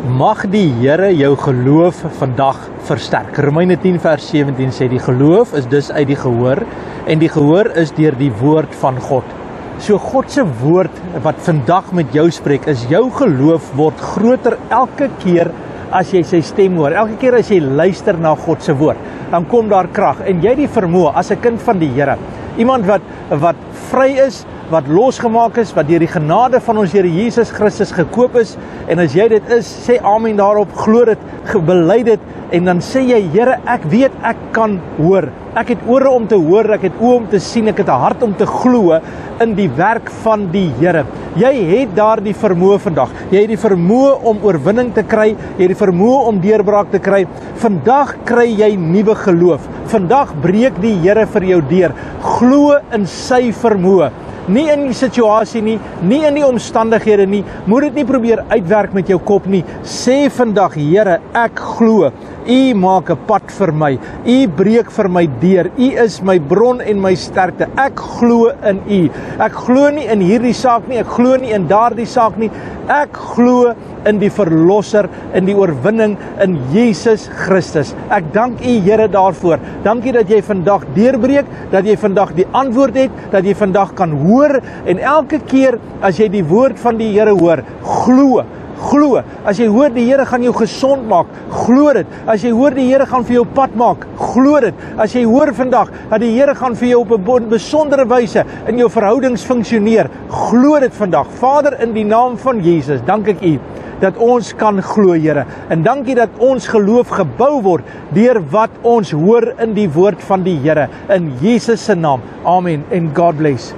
Mag die Here jou geloof vandag versterk. Romeine 10 vers 17 sê die geloof is dus uit die gehoor en die gehoor is deur die woord van God. So God se woord wat vandag met jou spreek is jou geloof word groter elke keer as jy sy stem hoor. Elke keer as jy luister na God se woord, dan kom daar krag en jy die vermoë as 'n kind van die Here. Iemand wat vry is, wat losgemaak is, wat deur die genade van ons Here Jesus Christus gekoop is, en as jy dit is, sê amen daarop, glo dit, bely dit, en dan sê jy, Here, ek weet ek kan hoor. Ek het ore om te hoor, ek het oë om te sien, ek het 'n hart om te glo in die werk van die Here. Jy het daar die vermoë vandag. Jy het die vermoë om oorwinning te kry, jy het die vermoë om deurbraak te kry. Vandag kry jy nuwe geloof. Vandag breek die Here vir jou deur. Glo in sy vermoë. Nie in die situasie nie in die omstandighede nie. Moet dit nie probeer uitwerk met jou kop nie. Sê vandag, Here, ek glo. U maak 'n pad vir my. U breek vir my deur. U is my bron en my sterkte. Ek glo in U. Ek glo nie in hierdie saak nie. Ek glo nie in daardie saak nie. Ek glo in die verlosser, in die oorwinning, in Jesus Christus. Ek dank U, Here, daarvoor. Dankie dat jy vandag deurbreek, dat jy vandag die antwoord het, dat jy vandag kan hoor, en elke keer as jy die woord van die Here hoor, glo. Glo. As jy hoor die Here gaan jou gesond maak, glo dit. As jy hoor die Here gaan vir jou pad maak, glo dit. As jy hoor vandag dat die Here gaan vir jou op 'n besondere wyse in jou verhoudings funksioneer, glo dit vandag. Vader, in die naam van Jesus, dank ek U dat ons kan glo, Here. En dankie dat ons geloof gebou word deur wat ons hoor in die woord van die Here. In Jesus se naam. Amen. And God bless.